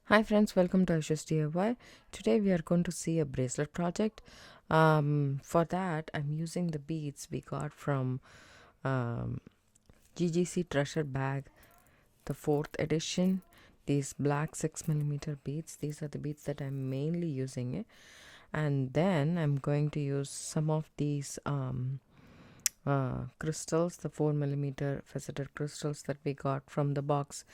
Hi friends, welcome to Aishusdiy. Today we are going to see a bracelet project. For that, I'm using the beads we got from um, GGC treasure bag, the 4th edition. These black 6mm beads. These are the beads that I'm mainly using. And then I'm going to use some of these crystals, the 4mm faceted crystals that we got from the box,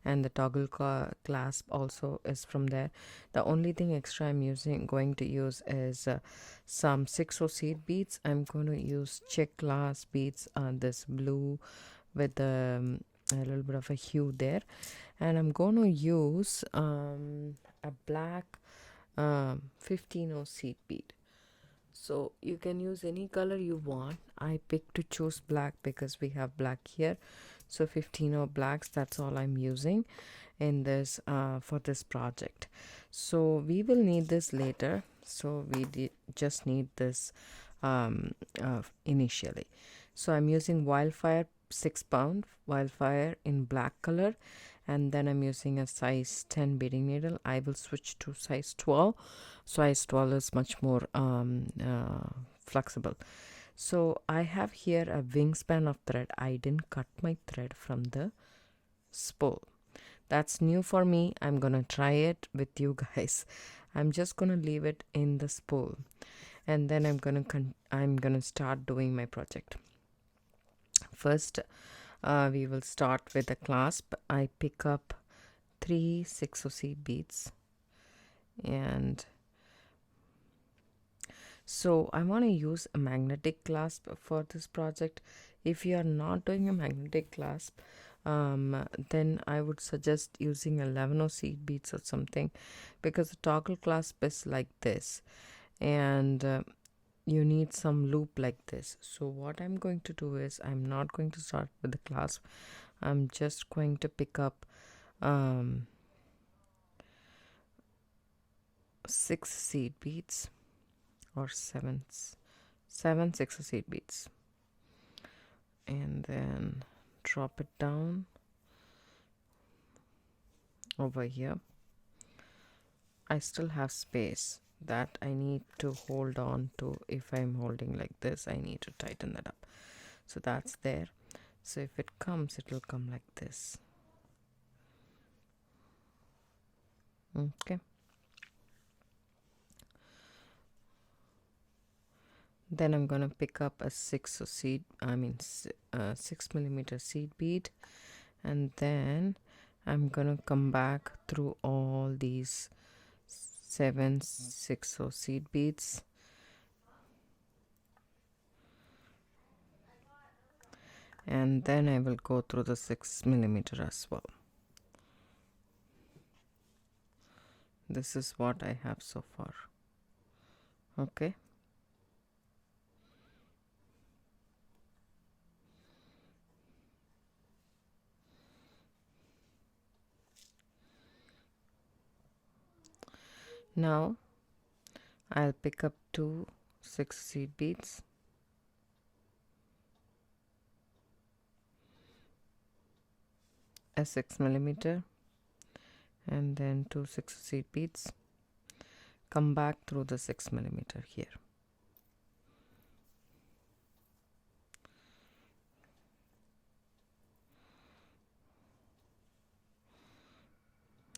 and the toggle clasp also is from there. The only thing extra I'm going to use is some 6 seed beads. I'm going to use check glass beads, this blue with a little bit of a hue there, and I'm going to use a black 15 seed bead. So you can use any color you want. I picked to choose black because we have black here. So 15 blacks, that's all I'm using in this for this project. So we will need this later. So we just need this initially. So I'm using Wildfire 6 pound Wildfire in black color, and then I'm using a size 10 beading needle. I will switch to size 12. Size 12 is much more flexible. So I have here a wingspan of thread. I didn't cut my thread from the spool. That's new for me. I'm gonna try it with you guys. I'm just gonna leave it in the spool, and then I'm gonna start doing my project. First, we will start with the clasp. I pick up 3 6 beads, and so I want to use a magnetic clasp for this project. If you are not doing a magnetic clasp, then I would suggest using 11 seed beads or something, because the toggle clasp is like this, and you need some loop like this. So what I'm going to do is, I'm not going to start with the clasp. I'm just going to pick up 6 seed beads, or 7 6 seed beads, and then drop it down over here. I still have space that I need to hold on to. If I'm holding like this, I need to tighten that up. So that's there. So if it comes, it will come like this. Okay. Then I'm gonna pick up a 6mm seed bead, and then I'm gonna come back through all these 7 6 seed beads, and then I will go through the 6mm as well. This is what I have so far. Okay. Now I'll pick up 2 6 seed beads, a 6mm, and then 2 6 seed beads, come back through the 6mm here.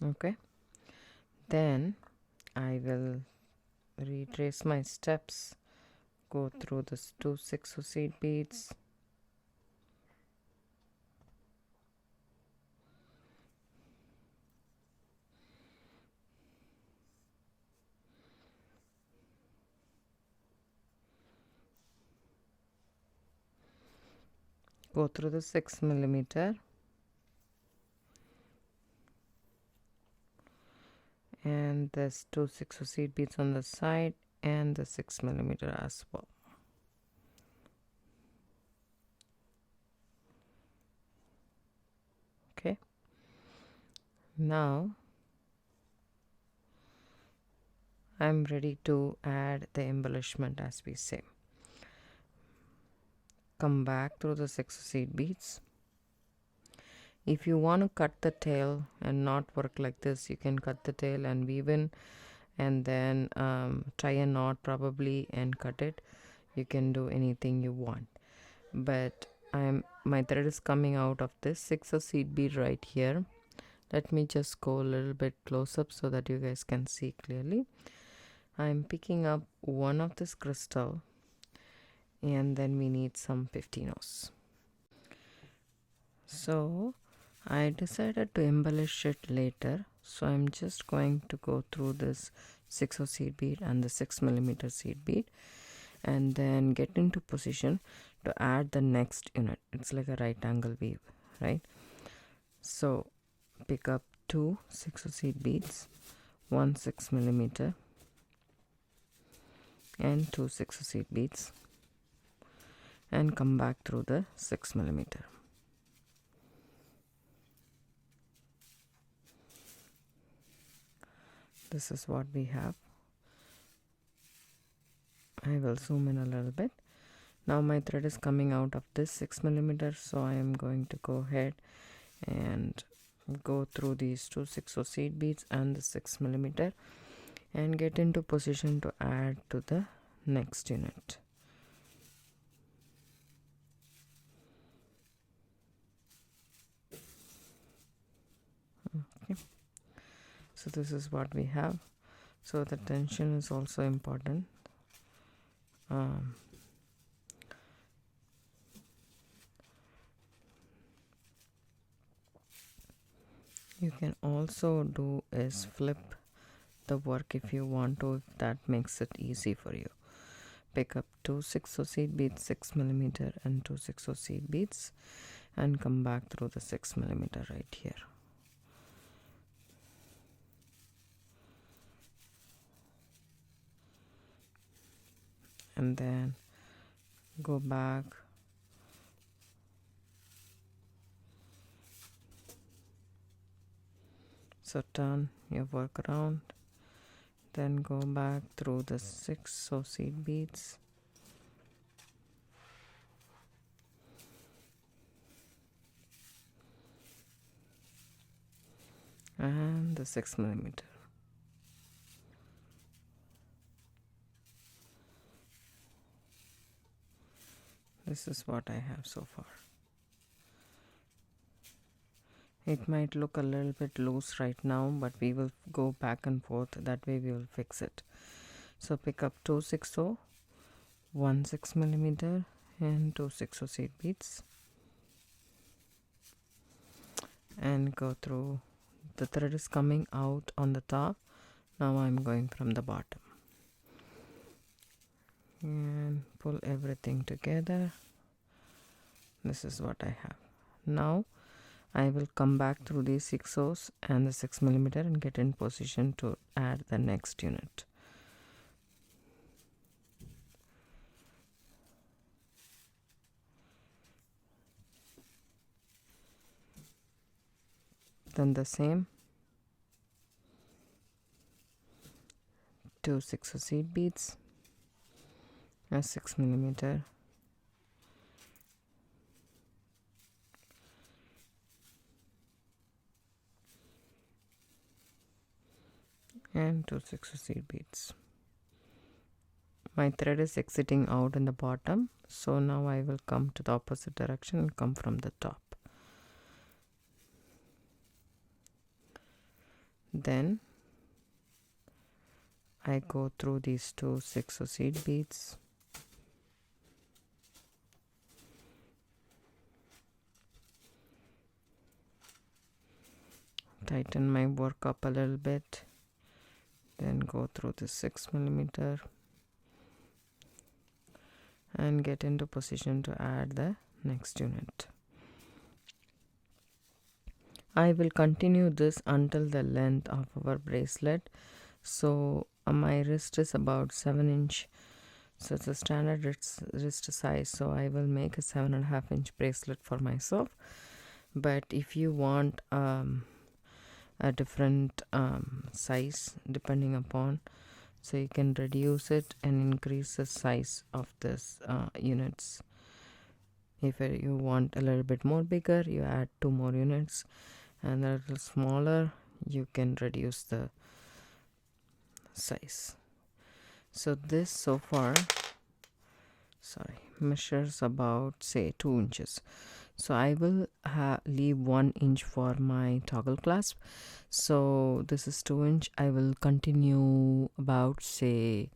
Okay. Then I will retrace my steps, go through the 2 6 seed beads, go through the 6mm, and there's 2 6 seed beads on the side, and the 6mm as well. Okay. Now I'm ready to add the embellishment, as we say. Come back through the 6 seed beads, If you want to cut the tail and not work like this, you can cut the tail and weave in, and then tie a knot probably and cut it. You can do anything you want, but my thread is coming out of this 6 of seed bead right here. Let me just go a little bit close up so that you guys can see clearly. I'm picking up one of this crystal, and then we need some 15-ohs. So I decided to embellish it later, so I'm just going to go through this 6 of seed bead and the 6mm seed bead, and then get into position to add the next unit. It's like a right angle weave, right? So pick up 2 6 of seed beads, 1 6mm and 2 6 of seed beads, and come back through the 6mm. This is what we have. I will zoom in a little bit. Now my thread is coming out of this 6mm, so I am going to go ahead and go through these 2 6 of seed beads and the 6mm and get into position to add to the next unit. Okay, so this is what we have. So the tension is also important. You can also do is flip the work if you want to, if that makes it easy for you. Pick up 2 6 of seed beads 6mm and 2 6 of seed beads, and come back through the 6mm right here. And then go back, so turn your work around, then go back through the 6 of seed beads, and the 6mm. This is what I have so far. It might look a little bit loose right now, but we will go back and forth. That way we will fix it. So pick up 2 6 of, 1 6mm and 2 6 of seed beads, and go through. The thread is coming out on the top. Now I'm going from the bottom and pull everything together. This is what I have. Now I will come back through these 6 O's and the 6mm and get in position to add the next unit. Then the same, 2 6 of seed beads, a 6mm, and 2 6 of seed beads. My thread is exiting out in the bottom, so now I will come to the opposite direction and come from the top. Then I go through these 2 6 of seed beads, tighten my work up a little bit, then go through the 6mm and get into position to add the next unit. I will continue this until the length of our bracelet. So my wrist is about 7 inch, so it's a standard wrist size, so I will make a 7.5 inch bracelet for myself. But if you want a different size depending upon, so you can reduce it and increase the size of this units. If you want a little bit more bigger, you add 2 more units, and a little smaller, you can reduce the size. So this so far measures about say 2 inches. So I will leave 1 inch for my toggle clasp. So this is 2 inch. I will continue about say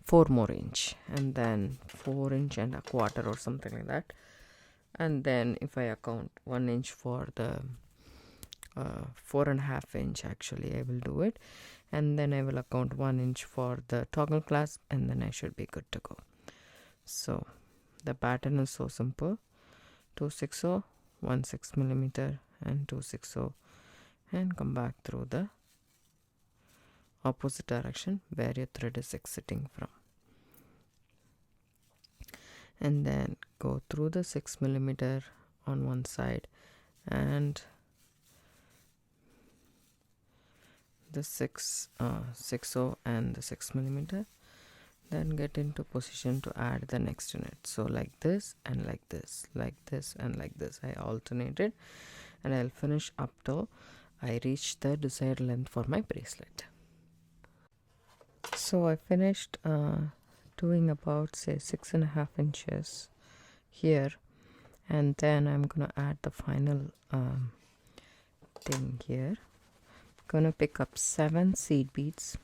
4 more inch, and then 4 inch and a quarter or something like that. And then if I account 1 inch for the 4.5 inch, actually I will do it, and then I will account 1 inch for the toggle clasp, and then I should be good to go. So the pattern is so simple: 260, 16 millimeter, and 260, and come back through the opposite direction where your thread is exiting from, and then go through the 6 millimeter on one side and the 60 and the 6 millimeter, then get into position to add the next unit. So like this and like this, like this and like this, I alternated, and I'll finish up till I reach the desired length for my bracelet. So I finished doing about say 6.5 inches here, and then I'm gonna add the final thing here. Gonna pick up 7 seed beads,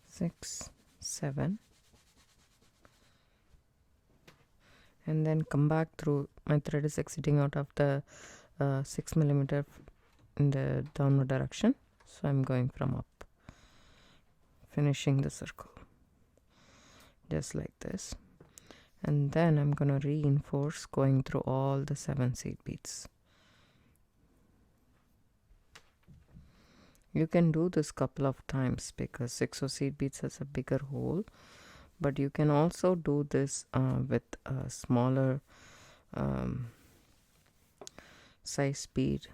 six, 7, and then come back through. My thread is exiting out of the 6 millimeter in the downward direction, so I'm going from up, finishing the circle just like this, and then I'm gonna reinforce going through all the 7 seed beads. You can do this couple of times because 6 seed beads has a bigger hole, but you can also do this with a smaller size bead.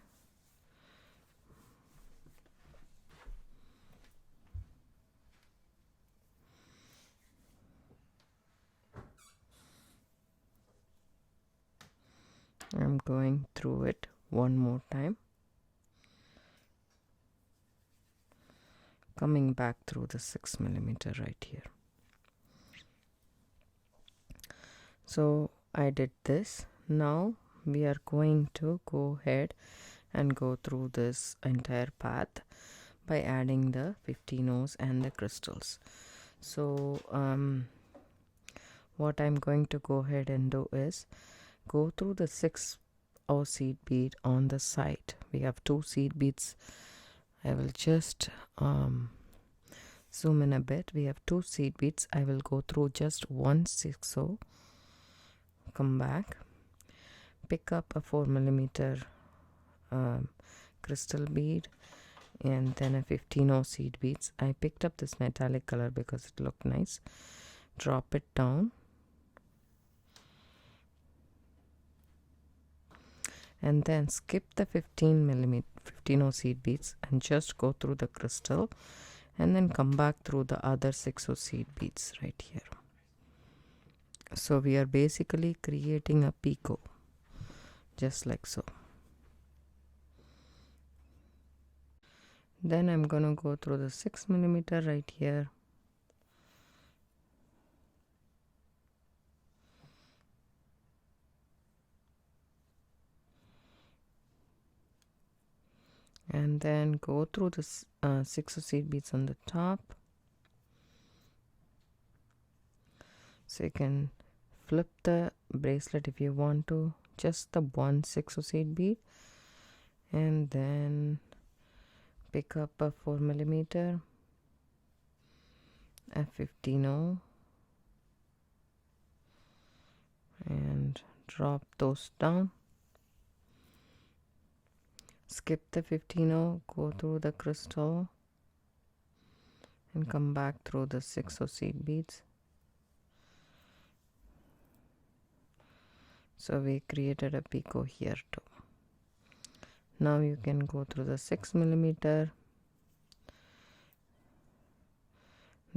I'm going through it one more time, coming back through the 6 millimeter right here. So I did this. Now we are going to go ahead and go through this entire path by adding the 15 O's and the crystals. So what I'm going to go ahead and do is go through the 6 O seed bead on the side. We have 2 seed beads. I will just zoom in a bit. We have 2 seed beads. I will go through just 1 6O, come back, pick up a 4 millimeter crystal bead, and then a 15 O seed beads. I picked up this metallic color because it looked nice. Drop it down, and then skip the 15 O seed beads and just go through the crystal, and then come back through the other 6 O seed beads right here. So we are basically creating a picot, just like so. Then I'm gonna go through the 6 millimeter right here, and then go through the 6 seed beads on the top. So you can flip the bracelet if you want to, just the 1 6 seed bead, and then pick up a 4 millimeter, a 15 O, and drop those down. Skip the 15 O, go through the crystal, and come back through the 6 seed beads. So we created a picot here too. Now you can go through the 6 millimeter,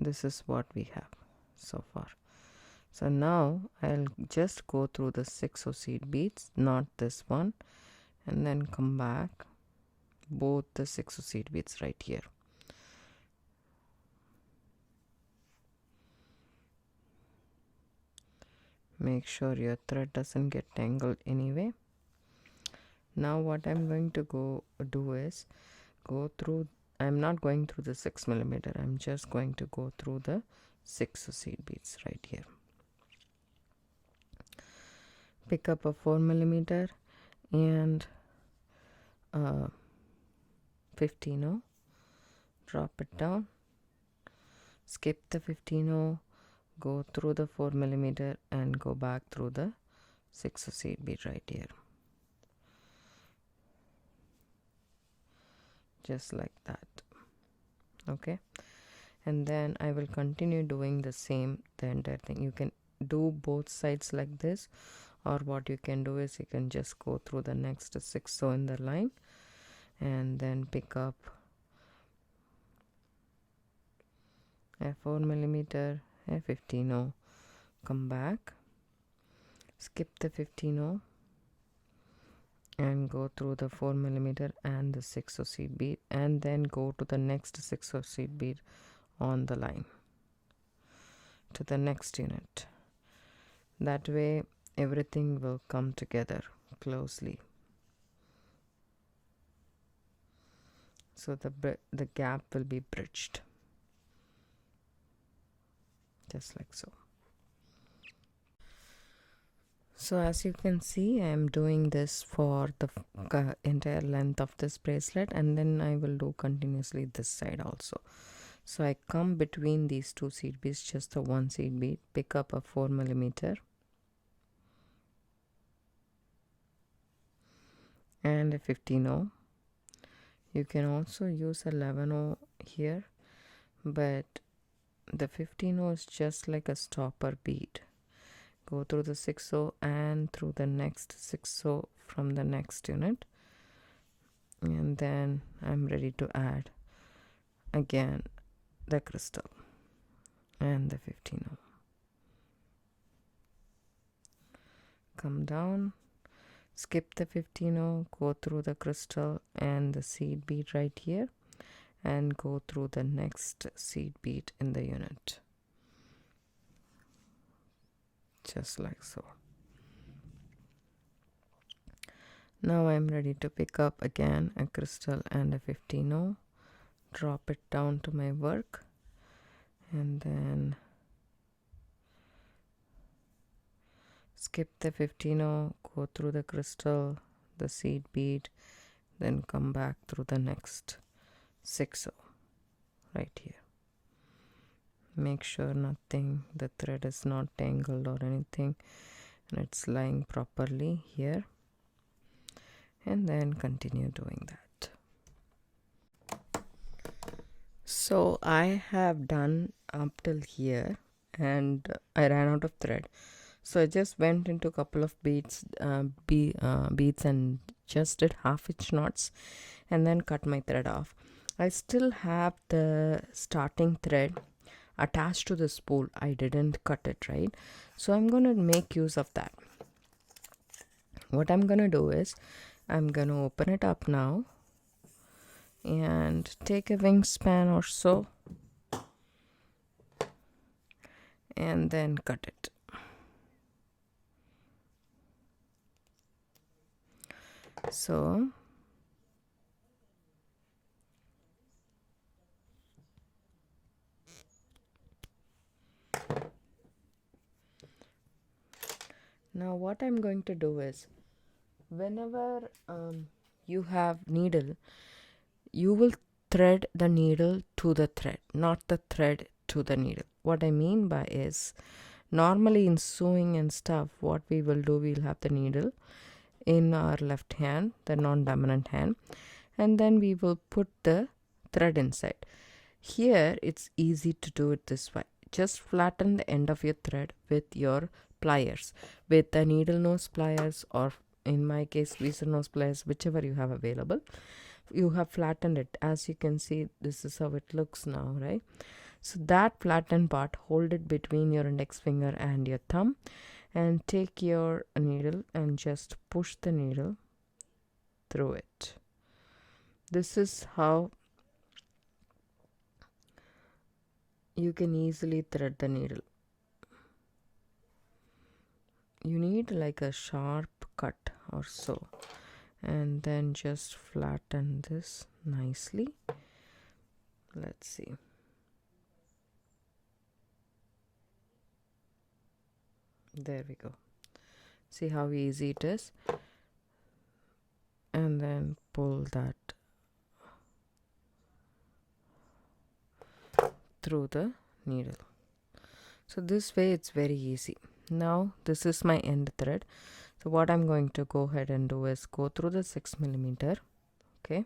this is what we have so far. So now I'll just go through the 6 seed beads, not this one, and then come back both the 6 seed beads right here. Make sure your thread doesn't get tangled anyway. Now what I'm going to do is go through, I'm not going through the 6 millimeter, I'm just going to go through the 6 seed beads right here. Pick up a 4 millimeter and 15-0, drop it down, skip the 15-0, go through the 4 millimeter and go back through the 6 seed bead right here, just like that. Okay, and then I will continue doing the same, the entire thing. You can do both sides like this, or what you can do is you can just go through the next 6 in the line and then pick up a 4 millimeter, a 15-0, come back, skip the 15-0 and go through the 4 millimeter and the 6 seed bead, and then go to the next 6 seed bead on the line to the next unit. That way everything will come together closely, so the gap will be bridged, just like so. So as you can see, I am doing this for the entire length of this bracelet, and then I will do continuously this side also. So I come between these 2 seed beads, just the 1 seed bead, pick up a 4 millimeter and a 15-0. You can also use 11-0 here, but the 15-0 is just like a stopper bead. Go through the 6-0 and through the next 6-0 from the next unit, and then I'm ready to add again the crystal and the 15-0. Come down, skip the 15-0, go through the crystal and the seed bead right here, and go through the next seed bead in the unit, just like so. Now I'm ready to pick up again a crystal and a 15-0, drop it down to my work, and then skip the 15-0, go through the crystal, the seed bead, then come back through the next 6-0 right here. Make sure the thread is not tangled or anything, and it's lying properly here, and then continue doing that. So I have done up till here and I ran out of thread, so I just went into a couple of beads and just did half-inch knots and then cut my thread off. I still have the starting thread attached to the spool. I didn't cut it, right? So I'm going to make use of that. What I'm going to do is I'm going to open it up now and take a wingspan or so and then cut it. So now what I'm going to do is, whenever you have needle, you will thread the needle to the thread, not the thread to the needle. What I mean by is, normally in sewing and stuff, what we will do, we'll have the needle in our left hand, the non-dominant hand, and then we will put the thread inside. Here it's easy to do it this way. Just flatten the end of your thread with your pliers, with the needle nose pliers, or in my case tweezer nose pliers, whichever you have available. You have flattened it. As you can see, this is how it looks now, right? So that flattened part, hold it between your index finger and your thumb, and take your needle and just push the needle through it. This is how you can easily thread the needle. You need like a sharp cut or so, and then just flatten this nicely. Let's see. There we go. See how easy it is? And then pull that through the needle. So this way it's very easy. Now this is my end thread. So what I'm going to go ahead and do is go through the 6mm, okay,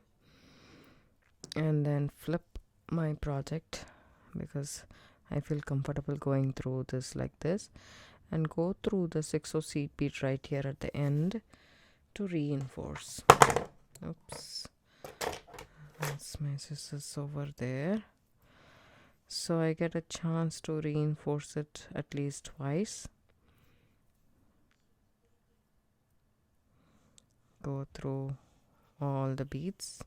and then flip my project because I feel comfortable going through this like this, and go through the 6/0 seed bead right here at the end to reinforce. Oops, that's my scissors over there. So I get a chance to reinforce it at least twice. Go through all the beads,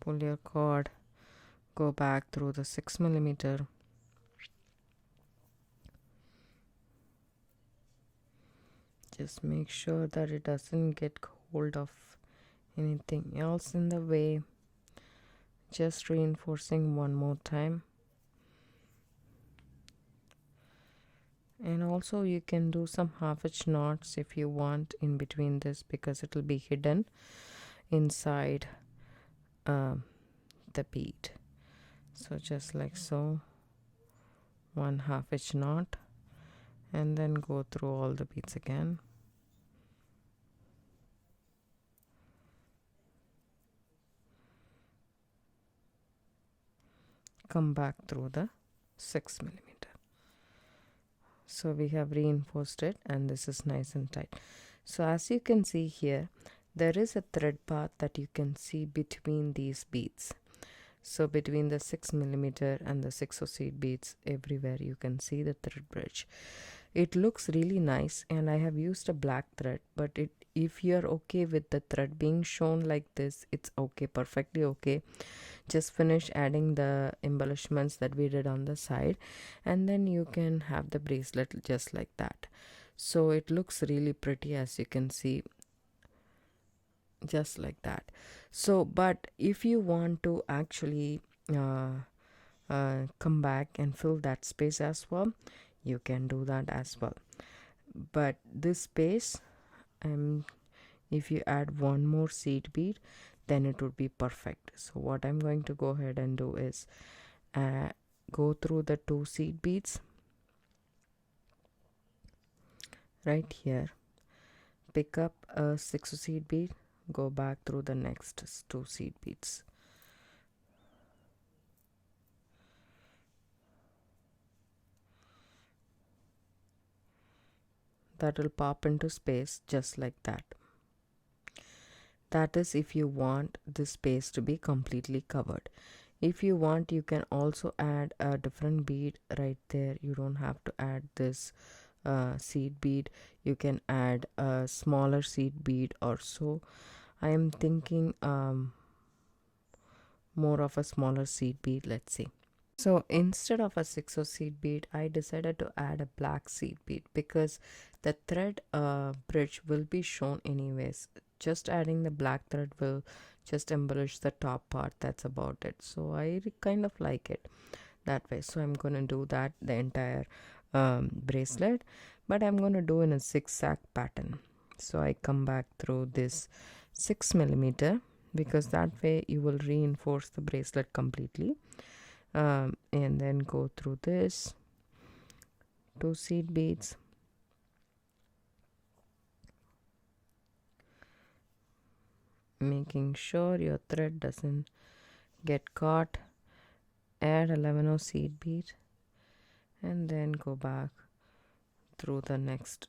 pull your cord, go back through the 6mm, just make sure that it doesn't get hold of anything else in the way. Just reinforcing one more time. And also you can do some half-inch knots if you want in between this, because it will be hidden inside the bead. So just like so, one half-inch knot, and then go through all the beads again. Come back through the 6mm. So we have reinforced it, and this is nice and tight. So as you can see here, there is a thread path that you can see between these beads. So between the 6mm and the 6/0 seed beads, everywhere you can see the thread bridge. It looks really nice, and I have used a black thread, but if you're okay with the thread being shown like this, it's okay, perfectly okay. Just finish adding the embellishments that we did on the side, and then you can have the bracelet just like that. So it looks really pretty, as you can see, just like that. So but if you want to actually come back and fill that space as well, you can do that as well. But this space, if you add one more seed bead, then it would be perfect. So what I'm going to go ahead and do is go through the 2 seed beads right here, pick up a 6 seed bead, go back through the next 2 seed beads. That will pop into space just like that. That is if you want this space to be completely covered. If you want, you can also add a different bead right there. You don't have to add this seed bead. You can add a smaller seed bead or so. I am thinking more of a smaller seed bead. Let's see. So instead of a 6/0 seed bead, I decided to add a black seed bead because the thread bridge will be shown anyways. Just adding the black thread will just embellish the top part. That's about it. So I kind of like it that way. So I'm gonna do that the entire bracelet, but I'm gonna do in a zigzag pattern. So I come back through this 6mm because that way you will reinforce the bracelet completely. And then go through this 2 seed beads, making sure your thread doesn't get caught. Add 11/0 seed bead, and then go back through the next.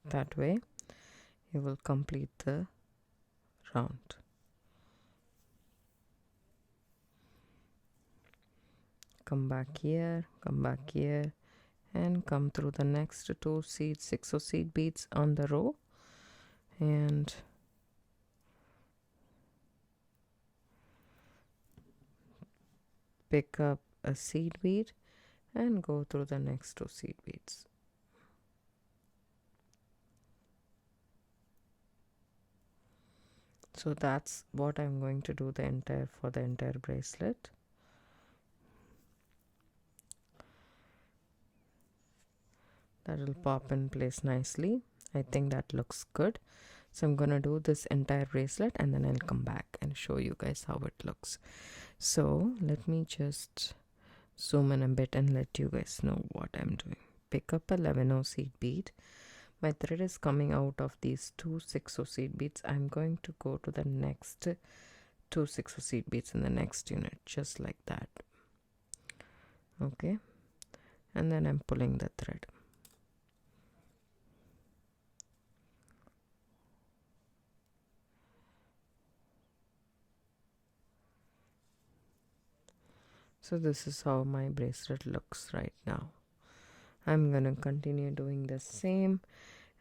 That way you will complete the round. Come back here, and come through the next 2 6 seed beads on the row, and pick up a seed bead and go through the next 2 seed beads. So that's what I'm going to do for the entire bracelet. That will pop in place nicely. I think that looks good. So I'm gonna do this entire bracelet and then I'll come back and show you guys how it looks. So let me just zoom in a bit and let you guys know what I'm doing. Pick up a 11 seed bead. My thread is coming out of these 2 6 seed beads. I'm going to go to the next 2 6 seed beads in the next unit, just like that. Okay, and then I'm pulling the thread. So this is how my bracelet looks right now. I'm gonna continue doing the same,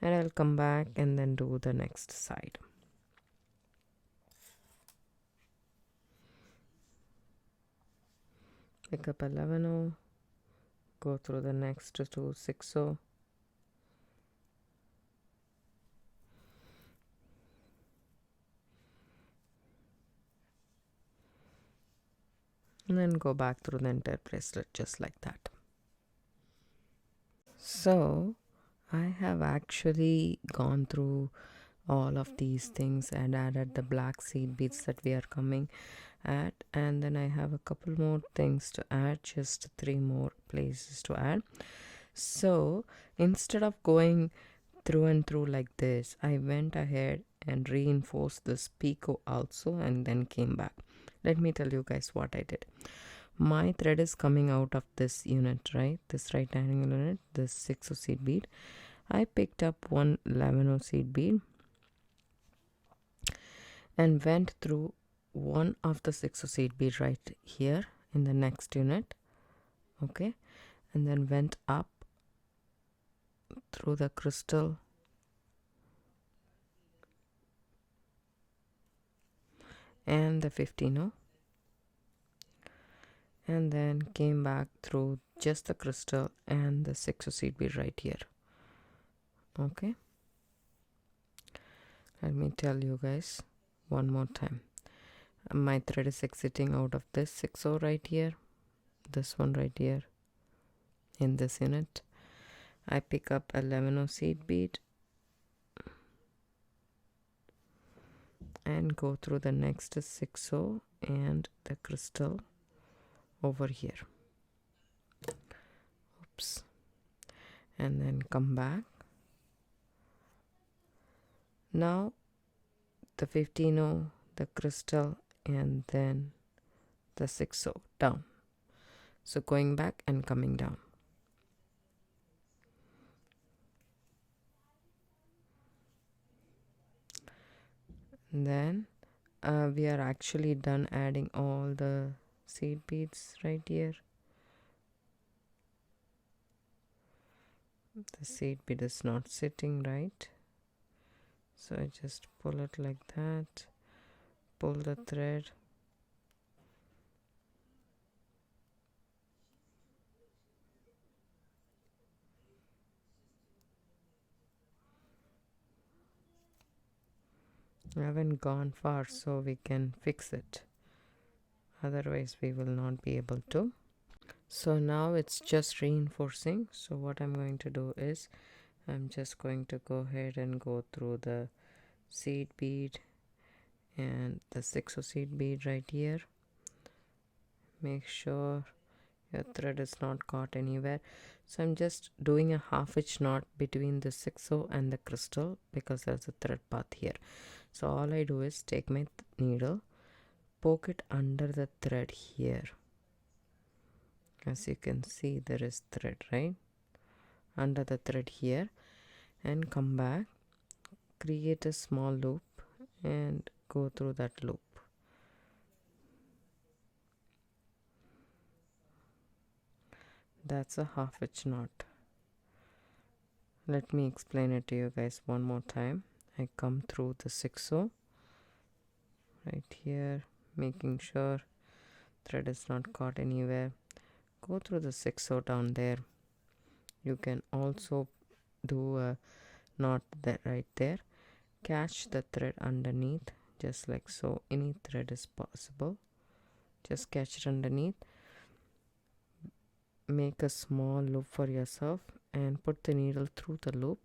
and I'll come back and then do the next side. Pick up 11, go through the next 2 6, and then go back through the entire bracelet just like that. So I have actually gone through all of these things and added the black seed beads that we are coming at, and then I have a couple more things to add, just 3 more places to add. So instead of going through and through like this, I went ahead and reinforced this picot also and then came back. Let me tell you guys what I did. My thread is coming out of this unit, right? This right angle unit, this 6 seed bead. I picked up one 11 seed bead and went through one of the 6 seed bead right here in the next unit. Okay, and then went up through the crystal and the 15, and then came back through just the crystal and the 6 seed bead right here. Okay, let me tell you guys one more time. My thread is exiting out of this 6 right here, this one right here in this unit. I pick up 11 seed bead and go through the next 6 and the crystal over here. Oops. And then come back. Now the 15, the crystal, and then the 6 down. So going back and coming down. And then we are actually done adding all the seed beads right here. The seed bead is not sitting right, so I just pull it like that, pull the thread, I haven't gone far, so we can fix it, otherwise we will not be able to. So now it's just reinforcing. So what I'm going to do is I'm just going to go ahead and go through the seed bead and the 6 seed bead right here. Make sure your thread is not caught anywhere. So I'm just doing a half-inch knot between the 6 and the crystal because there's a thread path here. So all I do is take my needle, poke it under the thread here. As you can see, there is thread right under the thread here, and come back, create a small loop and go through that loop. That's a half hitch knot. Let me explain it to you guys one more time. I come through the 6/0 right here, making sure thread is not caught anywhere. Go through the 6/0 down there. You can also do a knot right there. Catch the thread underneath, just like so. Any thread is possible. Just catch it underneath. Make a small loop for yourself and put the needle through the loop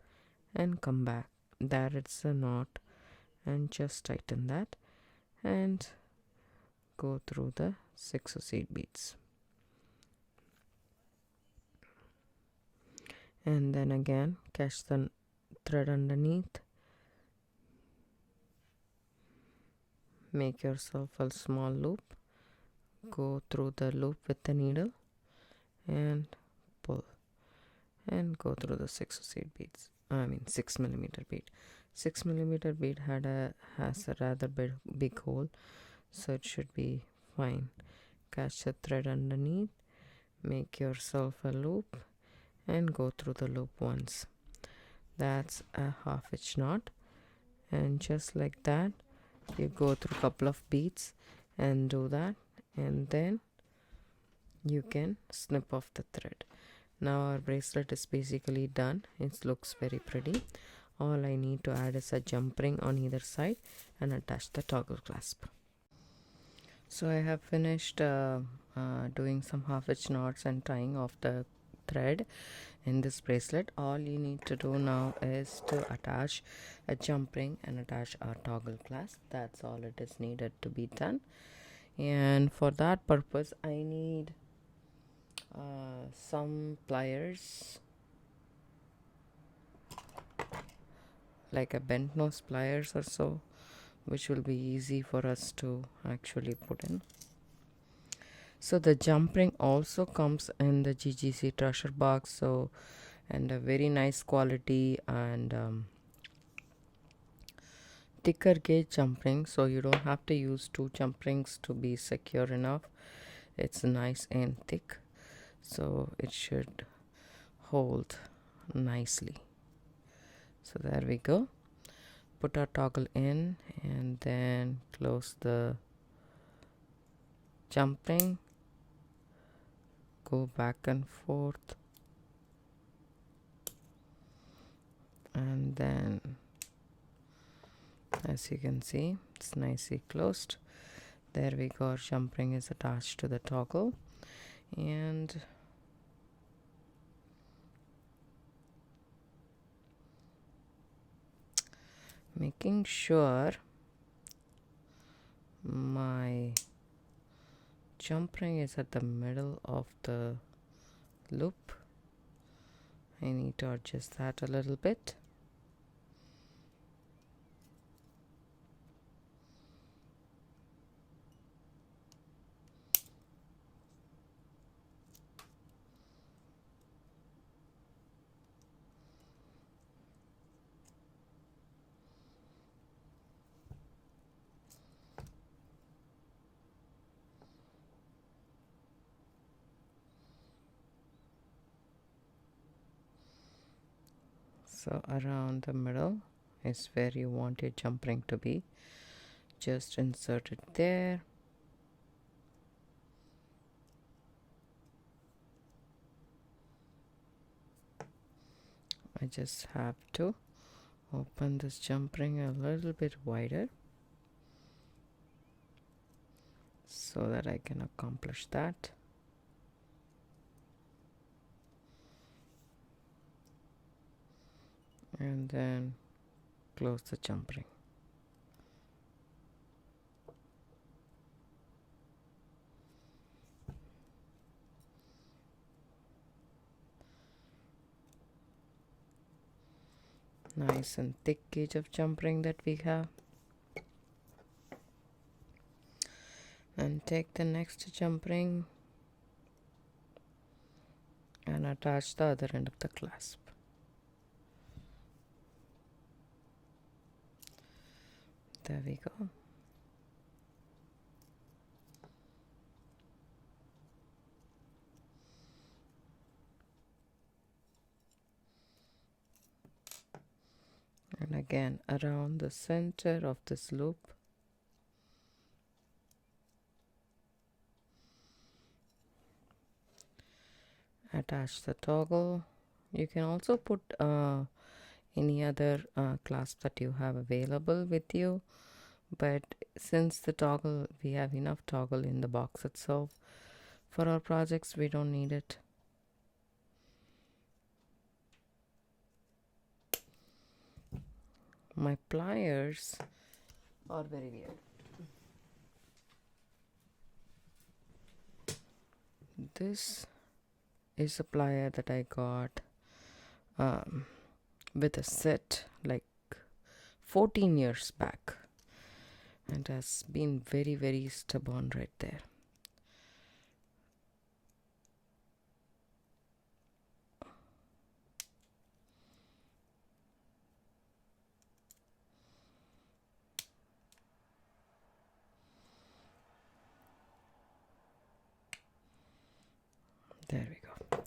and come back. There it's a knot, and just tighten that and go through the 6 seed beads. And then again catch the thread underneath. Make yourself a small loop. Go through the loop with the needle and pull and go through the 6 seed beads. 6mm bead. 6mm bead has a rather big hole, so it should be fine. Catch the thread underneath, make yourself a loop and go through the loop once. That's a half hitch knot, and just like that you go through a couple of beads and do that, and then you can snip off the thread. Now our bracelet is basically done. It looks very pretty. All I need to add is a jump ring on either side and attach the toggle clasp. So I have finished doing some half hitch knots and tying off the thread in this bracelet. All you need to do now is to attach a jump ring and attach our toggle clasp. That's all it is needed to be done. And for that purpose I need some pliers, like a bent nose pliers or so, which will be easy for us to actually put in. So the jump ring also comes in the GGC treasure box, so, and a very nice quality and thicker gauge jump ring, so you don't have to use 2 jump rings to be secure enough. It's nice and thick, so it should hold nicely. So there we go. Put our toggle in and then close the jump ring, go back and forth, and then as you can see it's nicely closed. There we go. Our jump ring is attached to the toggle, and making sure my jump ring is at the middle of the loop. I need to adjust that a little bit. So around the middle is where you want your jump ring to be. Just insert it there. I just have to open this jump ring a little bit wider so that I can accomplish that. And then close the jump ring. Nice and thick gauge of jump ring that we have. And take the next jump ring and attach the other end of the clasp. There we go. And again around the center of this loop. Attach the toggle. You can also put any other clasp that you have available with you, but since the toggle, we have enough toggle in the box itself for our projects, we don't need it. My pliers are very weird. This is a plier that I got with a set like 14 years back, and has been very stubborn right there. There we go.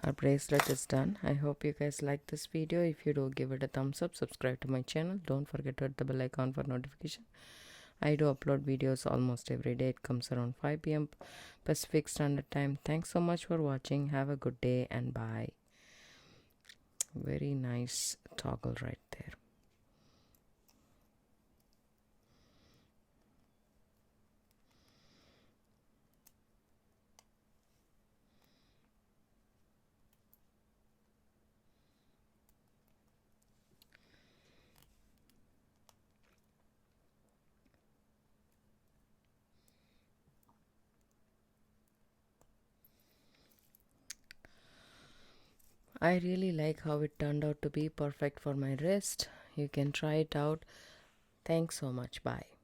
Our bracelet is done. I hope you guys like this video. If you do, give it a thumbs up, subscribe to my channel, don't forget to hit the bell icon for notification. I do upload videos almost every day. It comes around 5 p.m. Pacific Standard Time. Thanks so much for watching. Have a good day and bye. Very nice toggle right there. I really like how it turned out to be perfect for my wrist. You can try it out. Thanks so much. Bye.